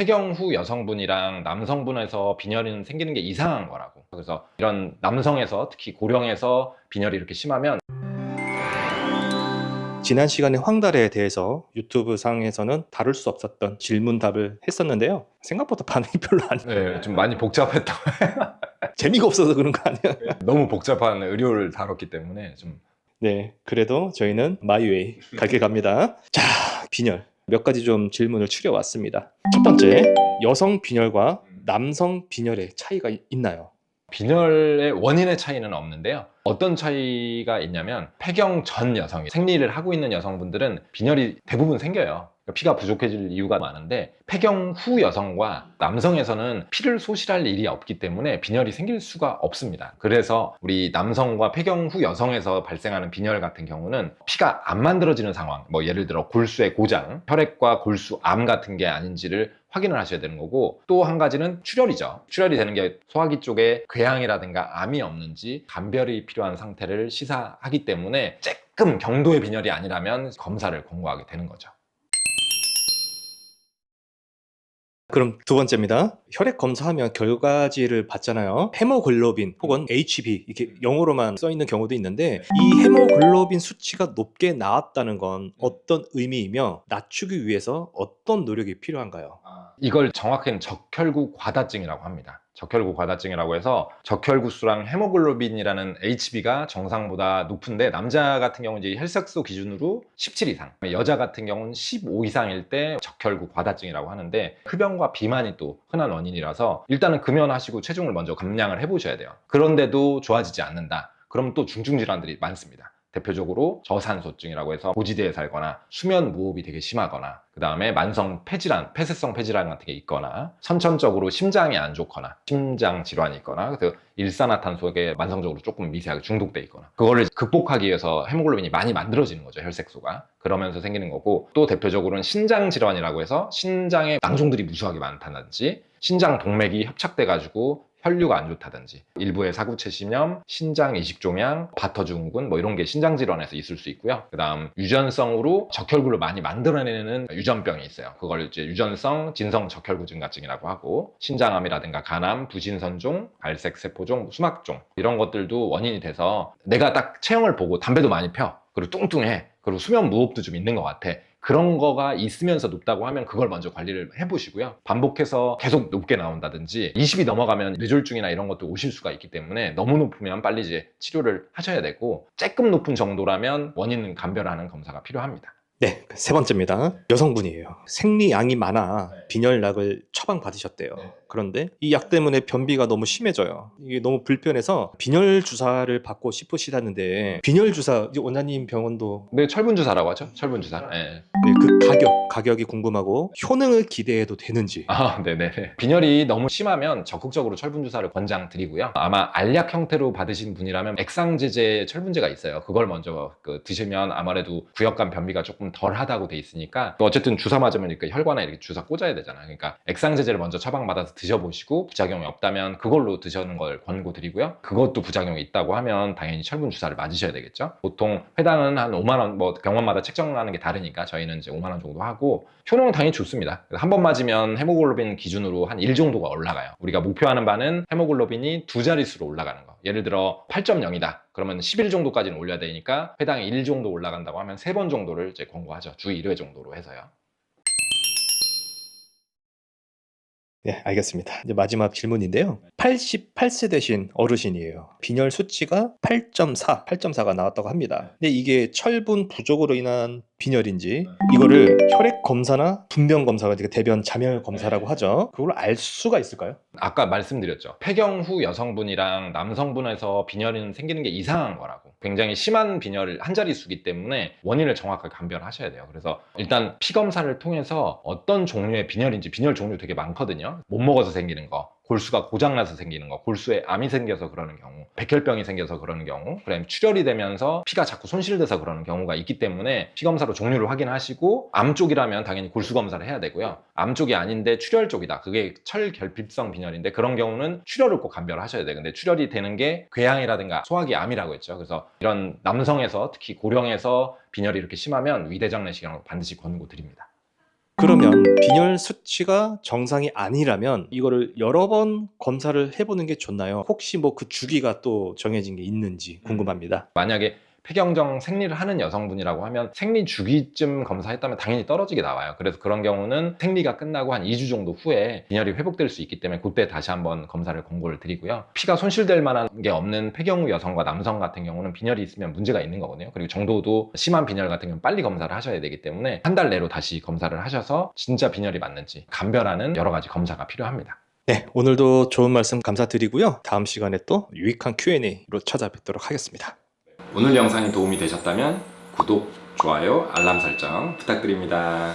폐경 후 여성분이랑 남성분에서 빈혈이 생기는 게 이상한 거라고. 그래서 이런 남성에서 특히 고령에서 빈혈이 이렇게 심하면 지난 시간에 황달에 대해서 유튜브 상에서는 다룰 수 없었던 질문답을 했었는데요. 생각보다 반응이 별로 안 좀 많이 복잡했던 재미가 없어서 그런 거 아니야? 너무 복잡한 의료를 다뤘기 때문에 좀 네, 그래도 저희는 마이웨이 갈 길 갑니다. 자, 빈혈 몇 가지 좀 질문을 추려왔습니다. 첫 번째, 여성 빈혈과 남성 빈혈의 차이가 있나요? 빈혈의 원인의 차이는 없는데요. 어떤 차이가 있냐면 폐경 전 여성이 생리를 하고 있는 여성분들은 빈혈이 대부분 생겨요. 그러니까 피가 부족해질 이유가 많은데 폐경 후 여성과 남성에서는 피를 소실할 일이 없기 때문에 빈혈이 생길 수가 없습니다. 그래서 우리 남성과 폐경 후 여성에서 발생하는 빈혈 같은 경우는 피가 안 만들어지는 상황, 뭐 예를 들어 골수의 고장, 혈액과 골수암 같은 게 아닌지를 확인을 하셔야 되는 거고, 또 한 가지는 출혈이죠. 출혈이 되는 게 소화기 쪽에 궤양이라든가 암이 없는지 감별이 필요한 상태를 시사하기 때문에 조금 경도의 빈혈이 아니라면 검사를 권고하게 되는 거죠. 그럼 두 번째입니다. 혈액 검사하면 결과지를 봤잖아요. 헤모글로빈 혹은 HB 이렇게 영어로만 써 있는 경우도 있는데 이 헤모글로빈 수치가 높게 나왔다는 건 어떤 의미이며 낮추기 위해서 어떤 노력이 필요한가요? 이걸 정확히는 적혈구 과다증이라고 합니다. 적혈구 과다증이라고 해서 적혈구수랑 헤모글로빈이라는 HB가 정상보다 높은데, 남자 같은 경우는 이제 혈색소 기준으로 17 이상, 여자 같은 경우는 15 이상일 때 적혈구 과다증이라고 하는데, 흡연과 비만이 또 흔한 원인이라서 일단은 금연하시고 체중을 먼저 감량을 해보셔야 돼요. 그런데도 좋아지지 않는다. 그럼 또 중증 질환들이 많습니다. 대표적으로 저산소증이라고 해서 고지대에 살거나 수면 무호흡이 되게 심하거나, 그 다음에 만성 폐질환, 폐쇄성 폐질환 같은 게 있거나, 선천적으로 심장이 안 좋거나 심장 질환이 있거나, 그래서 일산화탄소에 만성적으로 조금 미세하게 중독돼 있거나, 그거를 극복하기 위해서 헤모글로빈이 많이 만들어지는 거죠, 혈색소가. 그러면서 생기는 거고, 또 대표적으로는 신장 질환이라고 해서 신장에 낭종들이 무수하게 많다든지, 신장 동맥이 협착돼 가지고 혈류가 안 좋다든지, 일부의 사구체심염, 신장 이식종양, 바터증후군 뭐 이런 게 신장 질환에서 있을 수 있고요. 그 다음 유전성으로 적혈구를 많이 만들어내는 유전병이 있어요. 그걸 이제 유전성 진성 적혈구 증가증이라고 하고, 신장암이라든가 간암, 부신선종, 갈색세포종, 수막종 이런 것들도 원인이 돼서, 내가 딱 체형을 보고 담배도 많이 펴, 그리고 뚱뚱해, 그리고 수면 무호흡도 좀 있는 것 같아, 그런 거가 있으면서 높다고 하면 그걸 먼저 관리를 해보시고요. 반복해서 계속 높게 나온다든지 20이 넘어가면 뇌졸중이나 이런 것도 오실 수가 있기 때문에, 너무 높으면 빨리 이제 치료를 하셔야 되고, 조금 높은 정도라면 원인 감별하는 검사가 필요합니다. 네, 세 번째입니다. 여성분이에요. 생리양이 많아 빈혈약을 처방받으셨대요. 그런데 이 약 때문에 변비가 너무 심해져요. 이게 너무 불편해서 빈혈 주사를 받고 싶으시다는데, 빈혈 주사 원장님 병원도 네, 철분주사라고 하죠. 철분주사. 네. 네, 그 가격이 궁금하고 효능을 기대해도 되는지. 네네. 빈혈이 너무 심하면 적극적으로 철분주사를 권장드리고요. 아마 알약 형태로 받으신 분이라면 액상제제 철분제가 있어요. 그걸 먼저 드시면 아무래도 구역간 변비가 조금 덜 하다고 돼 있으니까, 어쨌든 주사 맞으면 이렇게 혈관에 이렇게 주사 꽂아야 되잖아요. 그러니까 액상제제를 먼저 처방받아서 드셔보시고 부작용이 없다면 그걸로 드시는 걸 권고드리고요. 그것도 부작용이 있다고 하면 당연히 철분주사를 맞으셔야 되겠죠. 보통 회당은 한 5만 원, 뭐 병원마다 책정하는 게 다르니까 저희는 이제 5만 원 정도 하고, 효능은 당연히 좋습니다. 한 번 맞으면 헤모글로빈 기준으로 한 1 정도가 올라가요. 우리가 목표하는 바는 헤모글로빈이 2자릿수로 올라가는 거. 예를 들어 8.0이다. 그러면 11 정도까지는 올려야 되니까 회당에 1 정도 올라간다고 하면 3번 정도를 이제 권고하죠. 주 1회 정도로 해서요. 네, 알겠습니다. 이제 마지막 질문인데요. 88세 되신 어르신이에요. 빈혈 수치가 8.4가 나왔다고 합니다. 근데 이게 철분 부족으로 인한 빈혈인지, 이거를 혈액 검사나 분변 검사가 대변 자멸 검사라고 하죠. 그걸 알 수가 있을까요? 아까 말씀드렸죠. 폐경 후 여성분이랑 남성분에서 빈혈이 생기는 게 이상한 거라고. 굉장히 심한 빈혈을 한 자릿수기 때문에 원인을 정확하게 감별하셔야 돼요. 그래서 일단 피 검사를 통해서 어떤 종류의 빈혈인지, 빈혈 종류 되게 많거든요. 못 먹어서 생기는 거, 골수가 고장나서 생기는 거, 골수에 암이 생겨서 그러는 경우, 백혈병이 생겨서 그러는 경우, 그다음에 출혈이 되면서 피가 자꾸 손실돼서 그러는 경우가 있기 때문에 피검사로 종류를 확인하시고, 암 쪽이라면 당연히 골수 검사를 해야 되고요. 암 쪽이 아닌데 출혈 쪽이다, 그게 철결핍성 빈혈인데, 그런 경우는 출혈을 꼭 감별하셔야 돼요. 근데 출혈이 되는 게 궤양이라든가 소화기 암이라고 했죠. 그래서 이런 남성에서 특히 고령에서 빈혈이 이렇게 심하면 위대장 내시경을 반드시 권고드립니다. 그러면 빈혈 수치가 정상이 아니라면 이거를 여러 번 검사를 해보는 게 좋나요? 혹시 뭐 그 주기가 또 정해진 게 있는지 궁금합니다. 만약에 폐경정 생리를 하는 여성분이라고 하면 생리 주기쯤 검사했다면 당연히 떨어지게 나와요. 그래서 그런 경우는 생리가 끝나고 한 2주 정도 후에 빈혈이 회복될 수 있기 때문에 그때 다시 한번 검사를 권고를 드리고요. 피가 손실될 만한 게 없는 폐경 후 여성과 남성 같은 경우는 빈혈이 있으면 문제가 있는 거거든요. 그리고 정도도 심한 빈혈 같은 경우는 빨리 검사를 하셔야 되기 때문에 한 달 내로 다시 검사를 하셔서 진짜 빈혈이 맞는지 감별하는 여러 가지 검사가 필요합니다. 네, 오늘도 좋은 말씀 감사드리고요. 다음 시간에 또 유익한 Q&A로 찾아뵙도록 하겠습니다. 오늘 영상이 도움이 되셨다면 구독, 좋아요, 알람 설정 부탁드립니다.